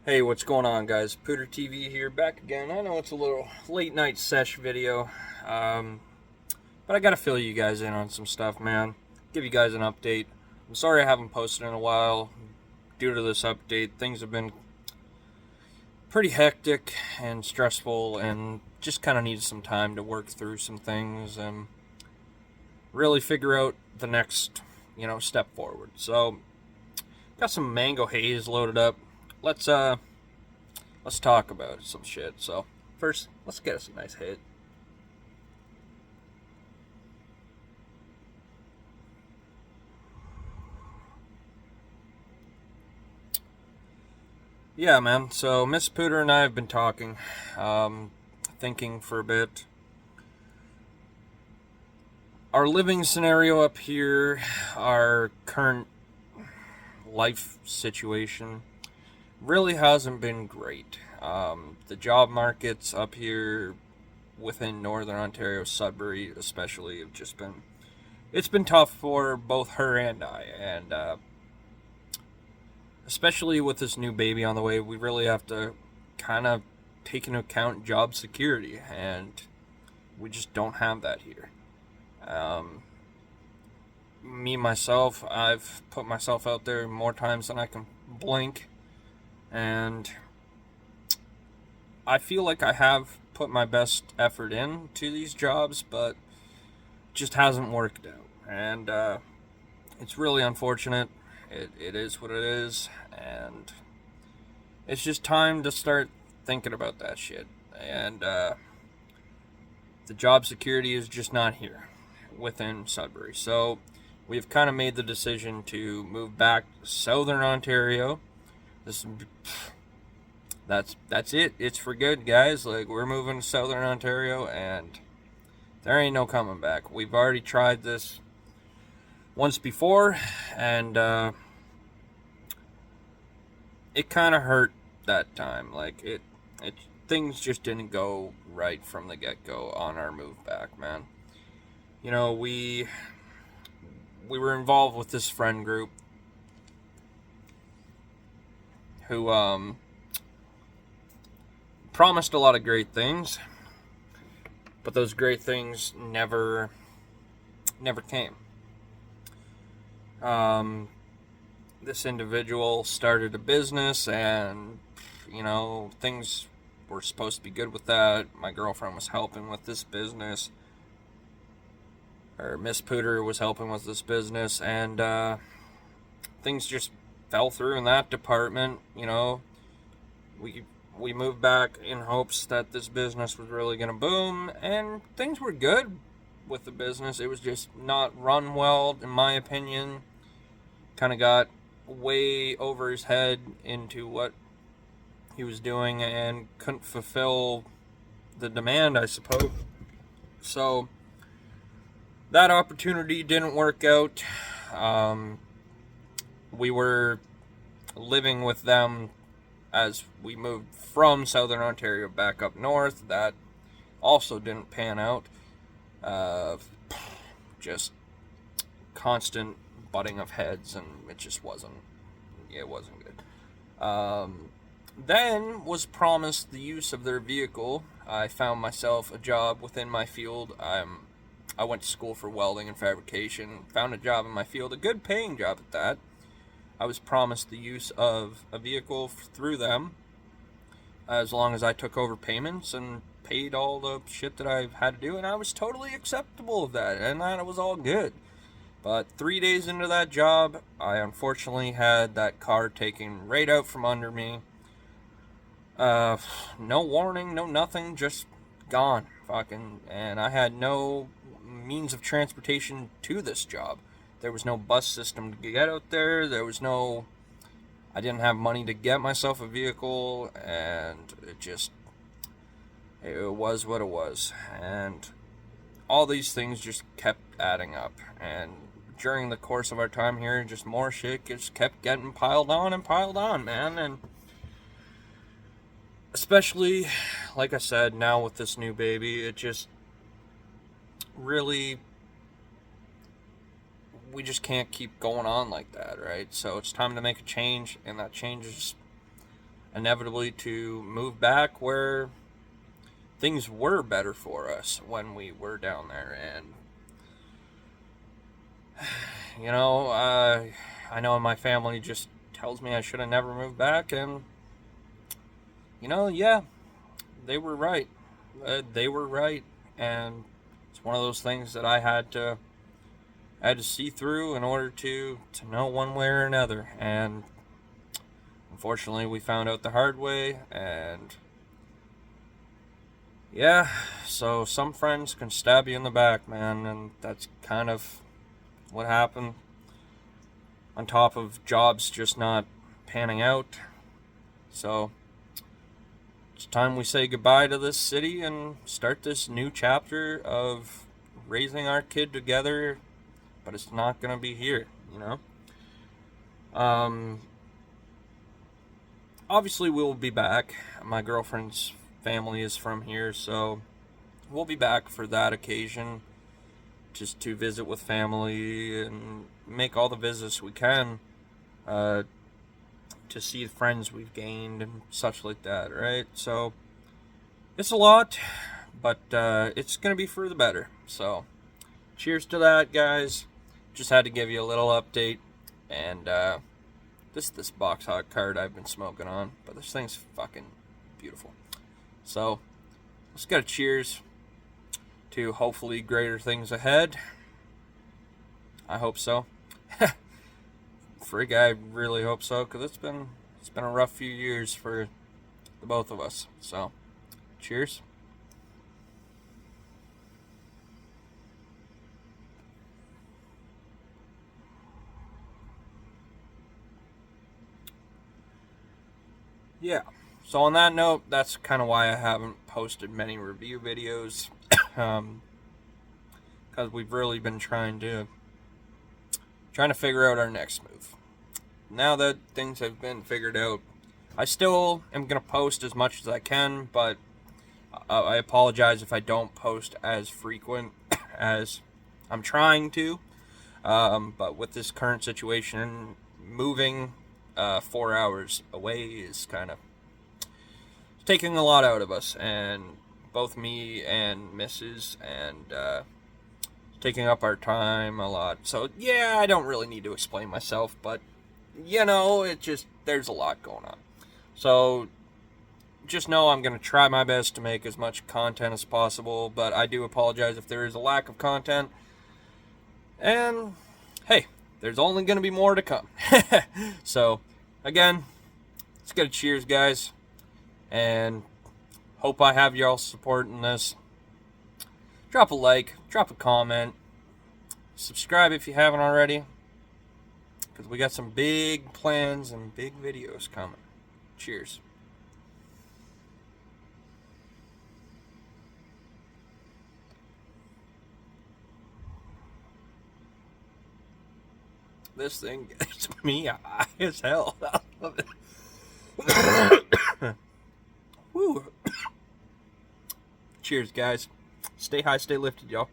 Hey, what's going on, guys? Pooter TV here, back again. I know it's a little late night sesh video, um, but I gotta fill you guys in on some stuff, man. Give you guys an update. I'm sorry I haven't posted in a while. Due to this update, things have been pretty hectic and stressful, and just kind of needed some time to work through some things and really figure out the next, step forward. So, got some mango haze loaded up. Let's talk about some shit. So, first, let's get us a nice hit. Yeah, man. So, Miss Pooter and I have been talking, thinking for a bit. Our living scenario up here, our current life situation, really hasn't been great. The job markets up here within Northern Ontario, Sudbury especially, have just been it's been tough for both her and I, and especially with this new baby on the way, we really have to kind of take into account job security, and we just don't have that here. Um, Me myself, I've put myself out there more times than I can blink, and I feel like I have put my best effort into these jobs, but just hasn't worked out. And it's really unfortunate. It is what it is, and it's just time to start thinking about that shit. And the job security is just not here within Sudbury. So we've kind of made the decision to move back to Southern Ontario. This that's it. It's for good, guys. Like, we're moving to Southern Ontario, and there ain't no coming back. We've already tried this once before, and it kind of hurt that time. Like, it things just didn't go right from the get go on our move back, man. We were involved with this friend group who promised a lot of great things, but those great things never came. This individual started a business, and things were supposed to be good with that. My girlfriend was helping with this business, or Miss Pooter was helping with this business, and things just fell through in that department. We moved back in hopes that this business was really going to boom, and things were good with the business. It was just not run well, in my opinion. Kind of got way over his head into what he was doing and couldn't fulfill the demand, I suppose. So that opportunity didn't work out. We were living with them as we moved from Southern Ontario back up north. That also didn't pan out. Just constant butting of heads, and it wasn't good. Then was promised the use of their vehicle. I found myself a job within my field. I went to school for welding and fabrication, found a job in my field, a good paying job at that. I was promised the use of a vehicle through them, as long as I took over payments and paid all the shit that I had to do, and I was totally acceptable of that, and that was all good. But 3 days into that job, I unfortunately had that car taken right out from under me. No warning, no nothing, just gone. And I had no means of transportation to this job. There was no bus system to get out there. I didn't have money to get myself a vehicle, and it was what it was. And all these things just kept adding up. And during the course of our time here, just more shit just kept getting piled on and piled on, man. And especially, like I said, now with this new baby, it just really, we just can't keep going on like that, right? So it's time to make a change, and that change is inevitably to move back where things were better for us when we were down there. And I know my family just tells me I should have never moved back, and yeah, they were right. They were right, and it's one of those things that I had to see through in order to know one way or another. And unfortunately, we found out the hard way, and yeah, so some friends can stab you in the back, man, and that's kind of what happened. On top of jobs just not panning out. So it's time we say goodbye to this city and start this new chapter of raising our kid together, but it's not going to be here. Obviously, we'll be back. My girlfriend's family is from here, so we'll be back for that occasion, just to visit with family and make all the visits we can to see the friends we've gained and such like that, right? So it's a lot, but it's going to be for the better. So cheers to that, guys. Just had to give you a little update. And this box hot card I've been smoking on, but this thing's fucking beautiful. So let's get a cheers to hopefully greater things ahead. I hope so. Frig, I really hope so, because it's been a rough few years for the both of us. So, cheers. Yeah. So on that note, that's kind of why I haven't posted many review videos, because we've really been trying to figure out our next move. Now that things have been figured out, I still am going to post as much as I can, but I apologize if I don't post as frequent as I'm trying to. But with this current situation, moving 4 hours away is kind of taking a lot out of us, and both me and Mrs. and taking up our time a lot. So yeah, I don't really need to explain myself, but there's a lot going on. So just know I'm going to try my best to make as much content as possible, but I do apologize if there is a lack of content. And hey, there's only going to be more to come. So again, let's get a cheers, guys, and hope I have y'all supporting this. Drop a like, drop a comment, subscribe if you haven't already, because we got some big plans and big videos coming. Cheers. This thing gets me high as hell. I love it. Woo. Cheers, guys. Stay high, stay lifted, y'all.